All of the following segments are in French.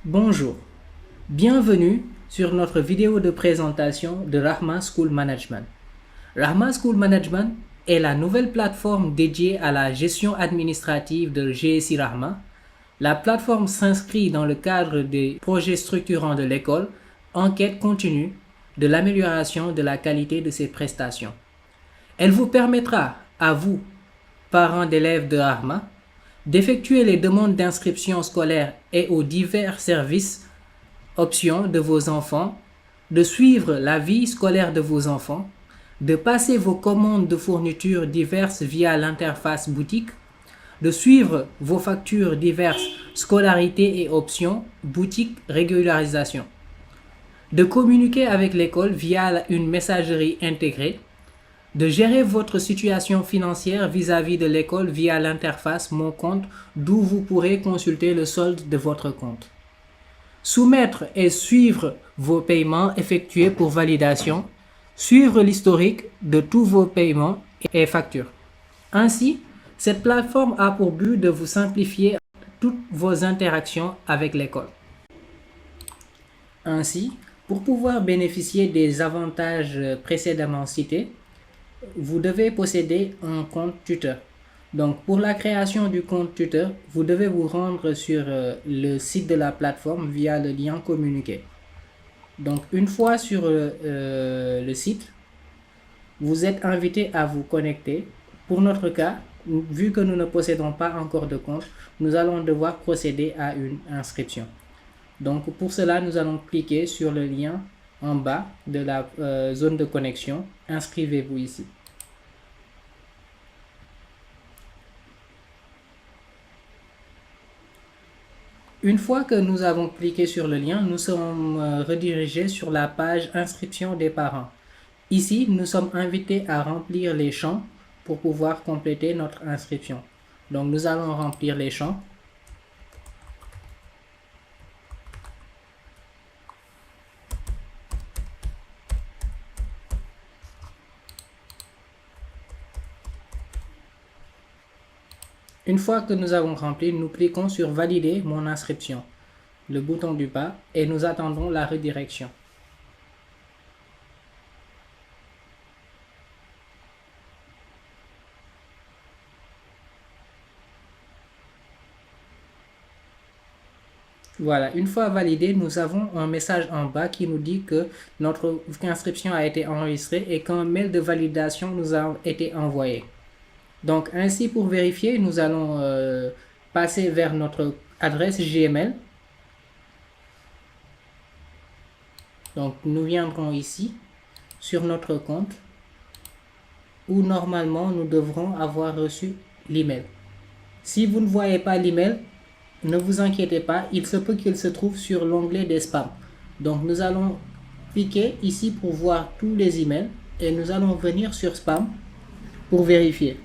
Bonjour, bienvenue sur notre vidéo de présentation de Rahma School Management. Rahma School Management est la nouvelle plateforme dédiée à la gestion administrative de GSI Rahma. La plateforme s'inscrit dans le cadre des projets structurants de l'école en quête continue de l'amélioration de la qualité de ses prestations. Elle vous permettra, à vous, parents d'élèves de Rahma, d'effectuer les demandes d'inscription scolaire et aux divers services options de vos enfants, de suivre la vie scolaire de vos enfants, de passer vos commandes de fournitures diverses via l'interface boutique, de suivre vos factures diverses scolarité et options boutique régularisation, de communiquer avec l'école via une messagerie intégrée, de gérer votre situation financière vis-à-vis de l'école via l'interface Mon compte d'où vous pourrez consulter le solde de votre compte. Soumettre et suivre vos paiements effectués pour validation, suivre l'historique de tous vos paiements et factures. Ainsi, cette plateforme a pour but de vous simplifier toutes vos interactions avec l'école. Ainsi, pour pouvoir bénéficier des avantages précédemment cités, vous devez posséder un compte tuteur. Donc, pour la création du compte tuteur, vous devez vous rendre sur le site de la plateforme via le lien communiqué. Donc, une fois sur le site, vous êtes invité à vous connecter. Pour notre cas, vu que nous ne possédons pas encore de compte, nous allons devoir procéder à une inscription. Donc, pour cela, nous allons cliquer sur le lien en bas de la zone de connexion. Inscrivez-vous ici. Une fois que nous avons cliqué sur le lien, nous sommes redirigés sur la page inscription des parents. Ici, nous sommes invités à remplir les champs pour pouvoir compléter notre inscription. Donc, nous allons remplir les champs. Une fois que nous avons rempli, nous cliquons sur Valider mon inscription, le bouton du bas, et nous attendons la redirection. Voilà, une fois validé, nous avons un message en bas qui nous dit que notre inscription a été enregistrée et qu'un mail de validation nous a été envoyé. Donc ainsi, pour vérifier, nous allons passer vers notre adresse Gmail. Donc nous viendrons ici sur notre compte où normalement nous devrons avoir reçu l'email. Si vous ne voyez pas l'email, ne vous inquiétez pas, il se peut qu'il se trouve sur l'onglet des spams. Donc nous allons cliquer ici pour voir tous les emails et nous allons venir sur spam pour vérifier.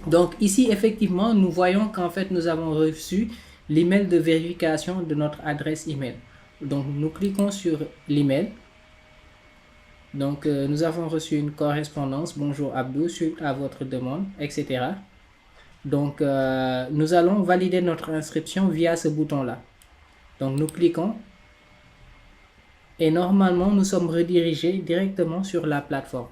Donc ici, effectivement, nous voyons qu'en fait, nous avons reçu l'email de vérification de notre adresse email. Donc, nous cliquons sur l'email. Donc, nous avons reçu une correspondance. Bonjour Abdou, suite à votre demande, etc. Donc, nous allons valider notre inscription via ce bouton-là. Donc, nous cliquons. Et normalement, nous sommes redirigés directement sur la plateforme,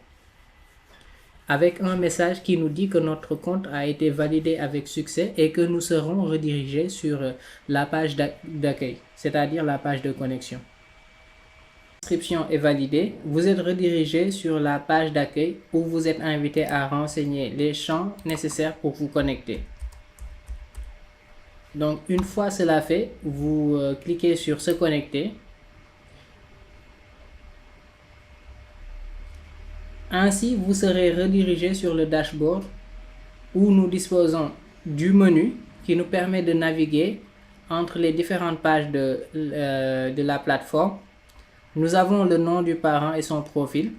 avec un message qui nous dit que notre compte a été validé avec succès et que nous serons redirigés sur la page d'accueil, c'est-à-dire la page de connexion. L'inscription est validée, vous êtes redirigé sur la page d'accueil où vous êtes invité à renseigner les champs nécessaires pour vous connecter. Donc, une fois cela fait, vous cliquez sur se connecter. Ainsi, vous serez redirigé sur le dashboard où nous disposons du menu qui nous permet de naviguer entre les différentes pages de la plateforme. Nous avons le nom du parent et son profil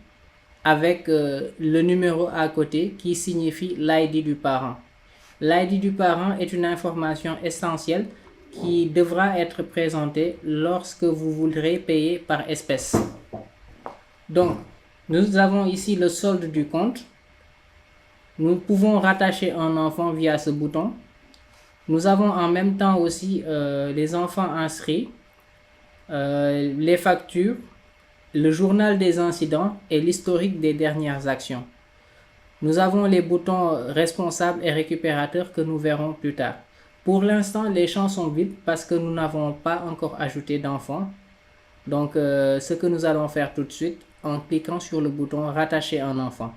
avec le numéro à côté qui signifie l'ID du parent. L'ID du parent est une information essentielle qui devra être présentée lorsque vous voudrez payer par espèce. Donc, nous avons ici le solde du compte. Nous pouvons rattacher un enfant via ce bouton. Nous avons en même temps aussi les enfants inscrits, les factures, le journal des incidents et l'historique des dernières actions. Nous avons les boutons responsables et récupérateurs que nous verrons plus tard. Pour l'instant, les champs sont vides parce que nous n'avons pas encore ajouté d'enfants. Donc, ce que nous allons faire tout de suite en cliquant sur le bouton rattacher un enfant.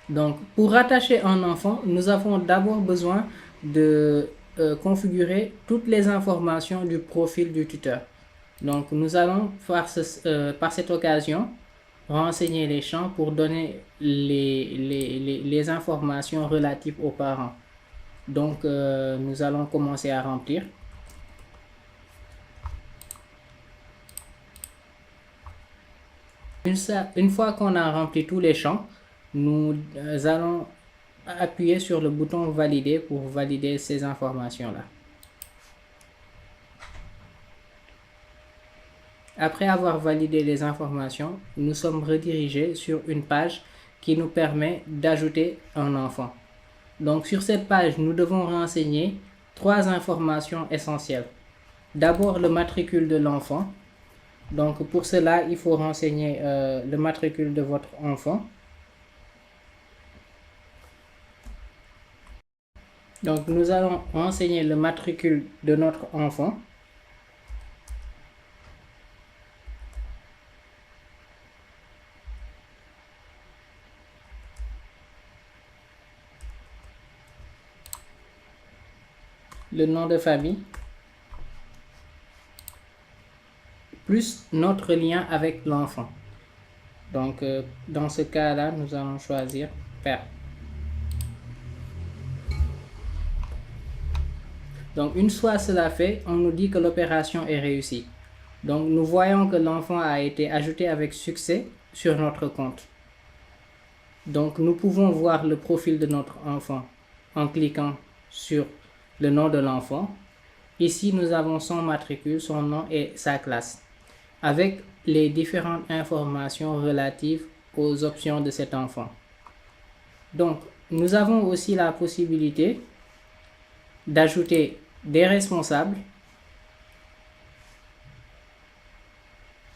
Donc, pour rattacher un enfant, nous avons d'abord besoin de configurer toutes les informations du profil du tuteur. Donc, nous allons par cette occasion renseigner les champs pour donner les informations relatives aux parents. Donc, nous allons commencer à remplir. Une fois qu'on a rempli tous les champs, nous allons appuyer sur le bouton valider pour valider ces informations-là. Après avoir validé les informations, nous sommes redirigés sur une page qui nous permet d'ajouter un enfant. Donc sur cette page, nous devons renseigner 3 informations essentielles. D'abord le matricule de l'enfant. Donc pour cela, il faut renseigner le matricule de votre enfant. Donc nous allons renseigner le matricule de notre enfant. Le nom de famille, plus notre lien avec l'enfant. Donc, dans ce cas-là, nous allons choisir Père. Donc, une fois cela fait, on nous dit que l'opération est réussie. Donc, nous voyons que l'enfant a été ajouté avec succès sur notre compte. Donc, nous pouvons voir le profil de notre enfant en cliquant sur le nom de l'enfant. Ici, nous avons son matricule, son nom et sa classe, avec les différentes informations relatives aux options de cet enfant. Donc, nous avons aussi la possibilité d'ajouter des responsables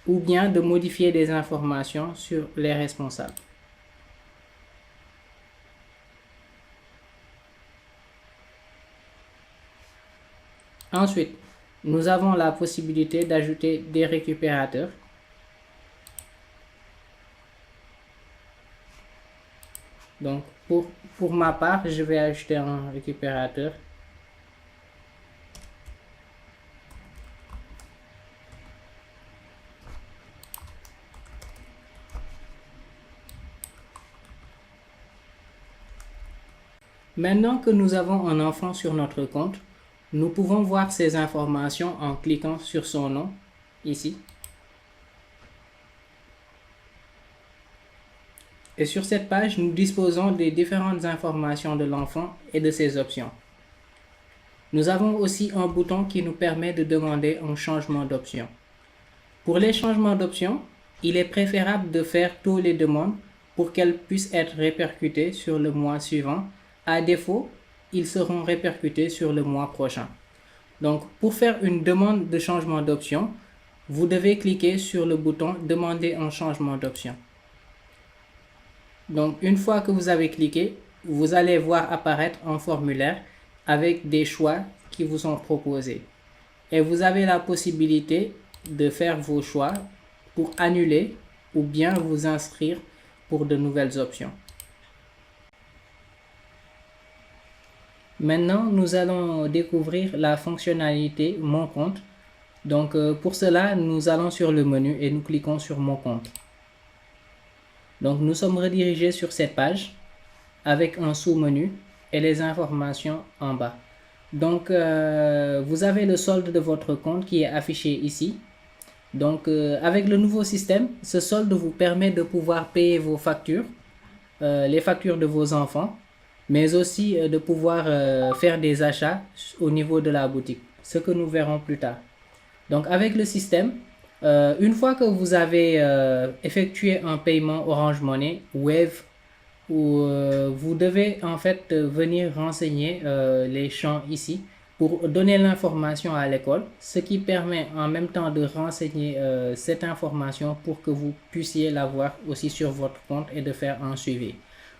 ou bien de modifier des informations sur les responsables. Ensuite, nous avons la possibilité d'ajouter des récupérateurs. Donc, pour ma part, je vais ajouter un récupérateur. Maintenant que nous avons un enfant sur notre compte, nous pouvons voir ces informations en cliquant sur son nom, ici. Et sur cette page, nous disposons des différentes informations de l'enfant et de ses options. Nous avons aussi un bouton qui nous permet de demander un changement d'option. Pour les changements d'options, il est préférable de faire tous les demandes pour qu'elles puissent être répercutées sur le mois suivant. À défaut, ils seront répercutés sur le mois prochain. Donc, pour faire une demande de changement d'option, vous devez cliquer sur le bouton « Demander un changement d'option ». Donc, une fois que vous avez cliqué, vous allez voir apparaître un formulaire avec des choix qui vous sont proposés. Et vous avez la possibilité de faire vos choix pour annuler ou bien vous inscrire pour de nouvelles options. Maintenant, nous allons découvrir la fonctionnalité Mon compte. Donc, pour cela, nous allons sur le menu et nous cliquons sur Mon compte. Donc, nous sommes redirigés sur cette page avec un sous-menu et les informations en bas. Donc, vous avez le solde de votre compte qui est affiché ici. Donc, avec le nouveau système, ce solde vous permet de pouvoir payer vos factures, les factures de vos enfants, mais aussi de pouvoir faire des achats au niveau de la boutique, ce que nous verrons plus tard. Donc avec le système, une fois que vous avez effectué un paiement Orange Money, Wave où vous devez en fait venir renseigner les champs ici pour donner l'information à l'école, ce qui permet en même temps de renseigner cette information pour que vous puissiez l'avoir aussi sur votre compte et de faire un suivi.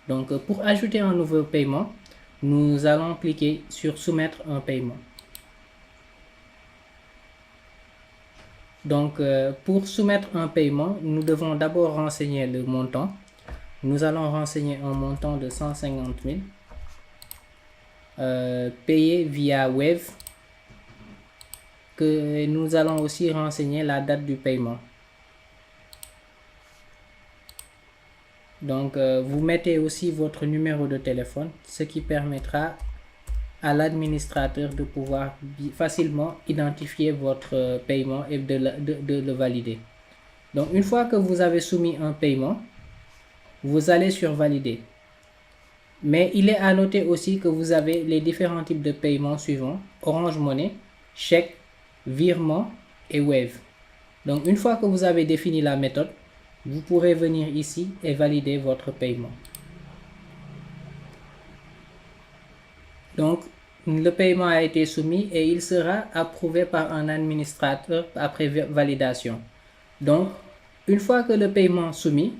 Donc pour ajouter un nouveau paiement, nous allons cliquer sur soumettre un paiement. Donc pour soumettre un paiement, nous devons d'abord renseigner le montant. Nous allons renseigner un montant de 150 000 payé via Wave, que nous allons aussi renseigner la date du paiement. Donc vous mettez aussi votre numéro de téléphone, ce qui permettra à l'administrateur de pouvoir facilement identifier votre paiement et de le valider. Donc une fois que vous avez soumis un paiement, vous allez sur valider. Mais il est à noter aussi que vous avez les différents types de paiements suivants: Orange Money, chèque, virement et Wave. Donc une fois que vous avez défini la méthode, vous pourrez venir ici et valider votre paiement. Donc le paiement a été soumis et il sera approuvé par un administrateur après validation. Donc une fois que le paiement est soumis,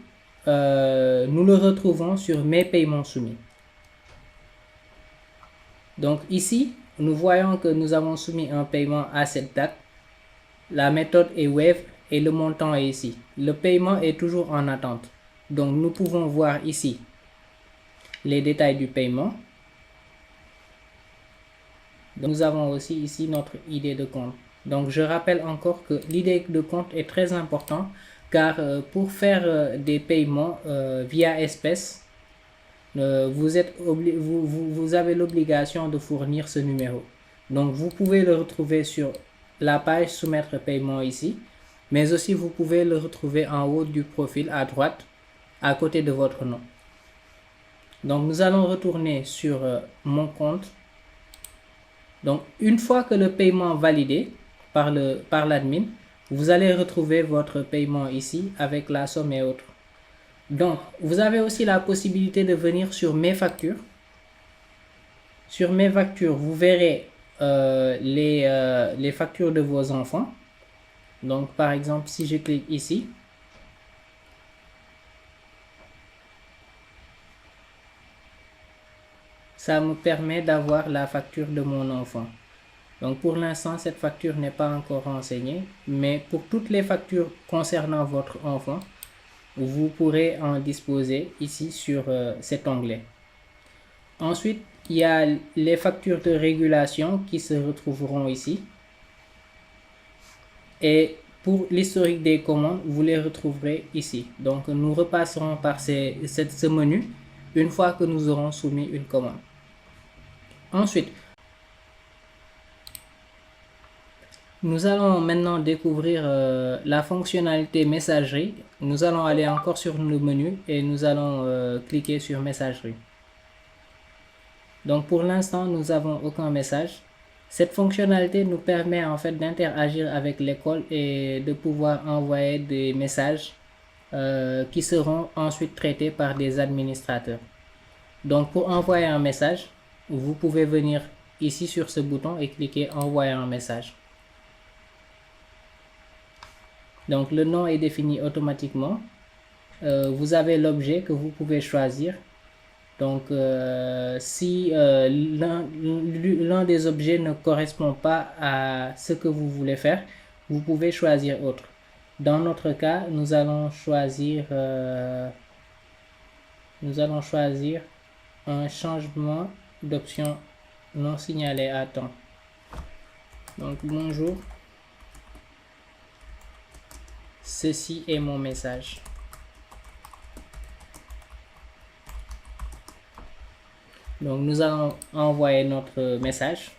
nous le retrouvons sur mes paiements soumis. Donc ici, nous voyons que nous avons soumis un paiement à cette date. La méthode est Wave et le montant est ici. Le paiement est toujours en attente. Donc nous pouvons voir ici les détails du paiement. Donc, nous avons aussi ici notre idée de compte. Donc je rappelle encore que l'idée de compte est très important, car pour faire des paiements via espèces, vous avez l'obligation de fournir ce numéro. Donc vous pouvez le retrouver sur la page soumettre paiement ici, mais aussi vous pouvez le retrouver en haut du profil à droite, à côté de votre nom. Donc nous allons retourner sur mon compte. Donc une fois que le paiement est validé par l'admin, vous allez retrouver votre paiement ici avec la somme et autres. Donc vous avez aussi la possibilité de venir sur mes factures. Sur mes factures, vous verrez les factures de vos enfants. Donc par exemple, si je clique ici, ça me permet d'avoir la facture de mon enfant. Donc pour l'instant, cette facture n'est pas encore renseignée, mais pour toutes les factures concernant votre enfant, vous pourrez en disposer ici sur cet onglet. Ensuite, il y a les factures de régulation qui se retrouveront ici. Et pour l'historique des commandes, vous les retrouverez ici. Donc nous repasserons par ce menu une fois que nous aurons soumis une commande. Ensuite, nous allons maintenant découvrir la fonctionnalité messagerie. Nous allons aller encore sur le menu et nous allons cliquer sur messagerie. Donc pour l'instant, nous n'avons aucun message. Cette fonctionnalité nous permet en fait d'interagir avec l'école et de pouvoir envoyer des messages qui seront ensuite traités par des administrateurs. Donc pour envoyer un message, vous pouvez venir ici sur ce bouton et cliquer envoyer un message. Donc le nom est défini automatiquement. Vous avez l'objet que vous pouvez choisir. Donc si l'un des objets ne correspond pas à ce que vous voulez faire, vous pouvez choisir autre. Dans notre cas, nous allons choisir un changement d'option non signalé à temps. Donc bonjour, ceci est mon message. Donc nous allons envoyer notre message.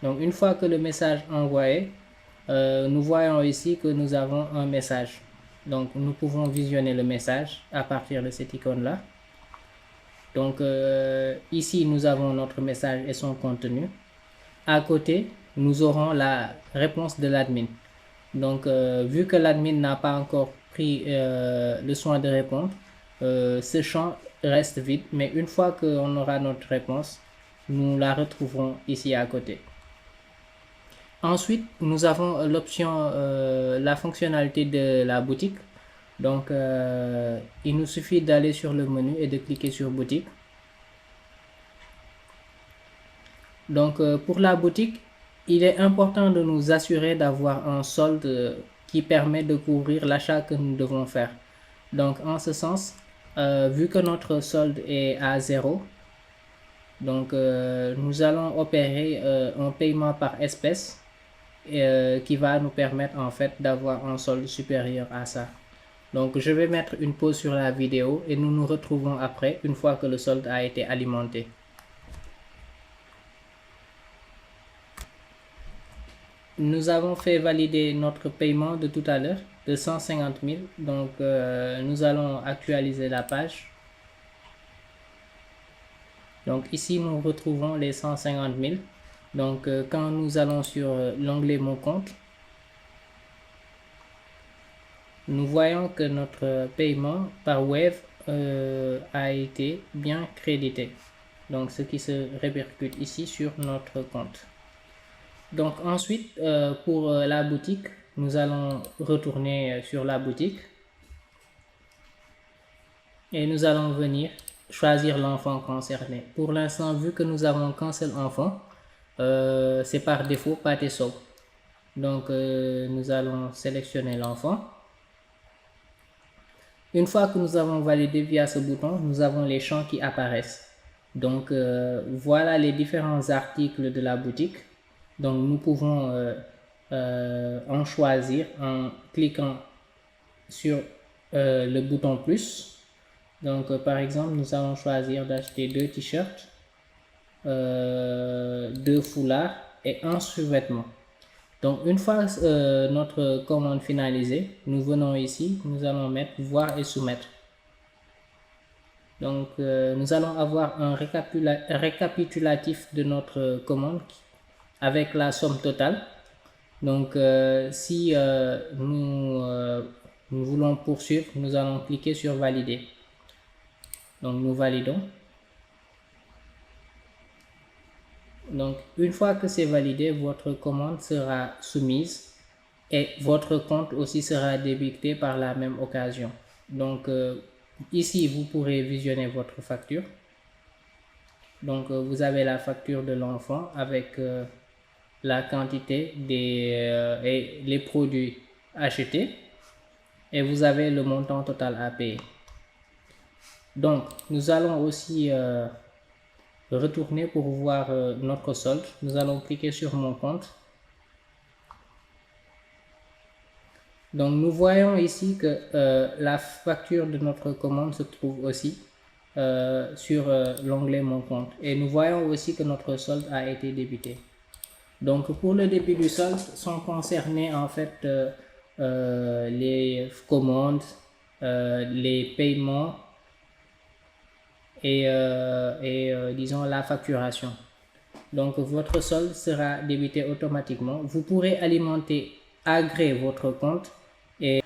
Donc une fois que le message est envoyé, nous voyons ici que nous avons un message. Donc nous pouvons visionner le message à partir de cette icône là. Donc ici nous avons notre message et son contenu. À côté, nous aurons la réponse de l'admin. Donc vu que l'admin n'a pas encore pris le soin de répondre, ce champ reste vide, mais une fois qu'on aura notre réponse, nous la retrouverons ici à côté. Ensuite, nous avons l'option, la fonctionnalité de la boutique. Donc, il nous suffit d'aller sur le menu et de cliquer sur boutique. Donc, pour la boutique, il est important de nous assurer d'avoir un solde qui permet de couvrir l'achat que nous devons faire. Donc, en ce sens, vu que notre solde est à 0, donc nous allons opérer un paiement par espèce qui va nous permettre en fait d'avoir un solde supérieur à ça. Donc, je vais mettre une pause sur la vidéo et nous nous retrouvons après, une fois que le solde a été alimenté. Nous avons fait valider notre paiement de tout à l'heure de 150 000. Donc, nous allons actualiser la page. Donc, ici, nous retrouvons les 150 000. Donc, quand nous allons sur l'onglet Mon compte, nous voyons que notre paiement par Wave a été bien crédité. Donc, ce qui se répercute ici sur notre compte. Donc ensuite, pour la boutique, nous allons retourner sur la boutique et nous allons venir choisir l'enfant concerné. Pour l'instant, vu que nous avons qu'un seul enfant, c'est par défaut Pathé Sow. Donc nous allons sélectionner l'enfant. Une fois que nous avons validé via ce bouton, nous avons les champs qui apparaissent. Donc voilà les différents articles de la boutique. Donc nous pouvons en choisir en cliquant sur le bouton plus. Donc par exemple, nous allons choisir d'acheter 2 t-shirts, 2 foulards et un sous-vêtement. Donc une fois notre commande finalisée, nous venons ici, nous allons mettre voir et soumettre. Donc nous allons avoir un récapitulatif de notre commande avec la somme totale. Donc si nous voulons poursuivre, nous allons cliquer sur valider. Donc nous validons. Donc une fois que c'est validé, votre commande sera soumise et votre compte aussi sera débité par la même occasion. Donc ici vous pourrez visionner votre facture. Donc vous avez la facture de l'enfant avec la quantité et les produits achetés et vous avez le montant total à payer. Donc nous allons aussi retourner pour voir notre solde. Nous allons cliquer sur mon compte. Donc nous voyons ici que la facture de notre commande se trouve aussi sur l'onglet mon compte et nous voyons aussi que notre solde a été débité. Donc pour le débit du solde sont concernés en fait les commandes, les paiements et disons la facturation. Donc votre solde sera débité automatiquement. Vous pourrez alimenter à gré votre compte et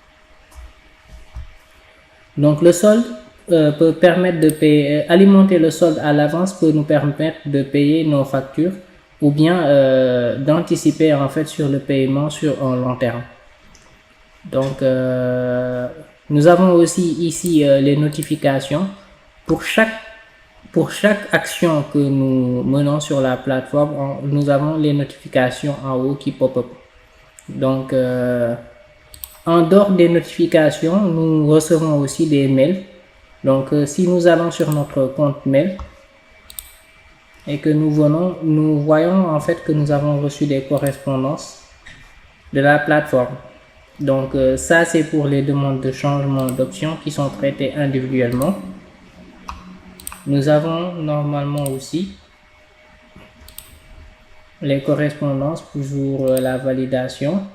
donc le solde peut permettre de payer, alimenter le solde à l'avance peut nous permettre de payer nos factures ou bien d'anticiper en fait sur le paiement sur un long terme. Donc nous avons aussi ici les notifications pour chaque action que nous menons sur la plateforme. Nous avons les notifications en haut qui pop-up. Donc en dehors des notifications, nous recevons aussi des mails. Donc si nous allons sur notre compte mail et que nous voyons en fait que nous avons reçu des correspondances de la plateforme. Donc ça c'est pour les demandes de changement d'options qui sont traitées individuellement. Nous avons normalement aussi les correspondances pour la validation.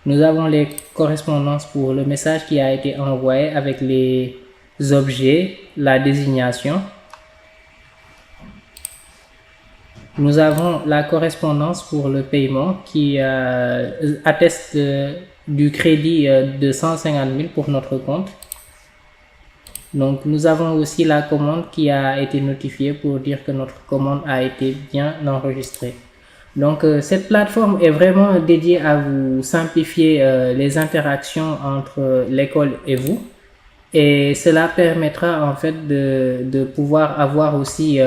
Nous avons les correspondances pour le message qui a été envoyé avec les objets, la désignation. Nous avons la correspondance pour le paiement qui atteste du crédit de 150 000 pour notre compte. Donc, nous avons aussi la commande qui a été notifiée pour dire que notre commande a été bien enregistrée. Donc, cette plateforme est vraiment dédiée à vous simplifier les interactions entre l'école et vous. Et cela permettra en fait de pouvoir avoir aussi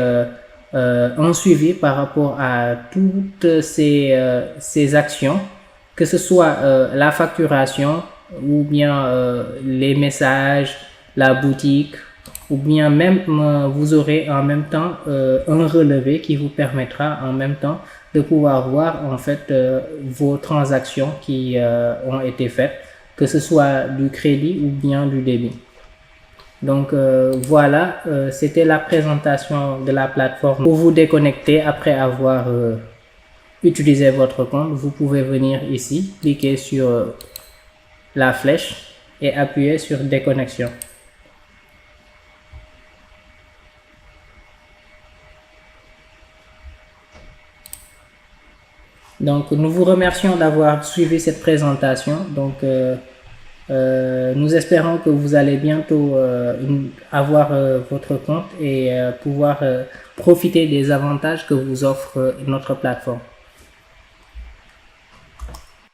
un suivi par rapport à toutes ces actions, que ce soit la facturation ou bien les messages, la boutique, ou bien même vous aurez en même temps un relevé qui vous permettra en même temps de pouvoir voir en fait vos transactions qui ont été faites, que ce soit du crédit ou bien du débit. Donc voilà, c'était la présentation de la plateforme. Pour vous déconnecter après avoir utilisé votre compte, vous pouvez venir ici, cliquer sur la flèche et appuyer sur déconnexion. Donc nous vous remercions d'avoir suivi cette présentation. Donc nous espérons que vous allez bientôt avoir votre compte et pouvoir profiter des avantages que vous offre notre plateforme.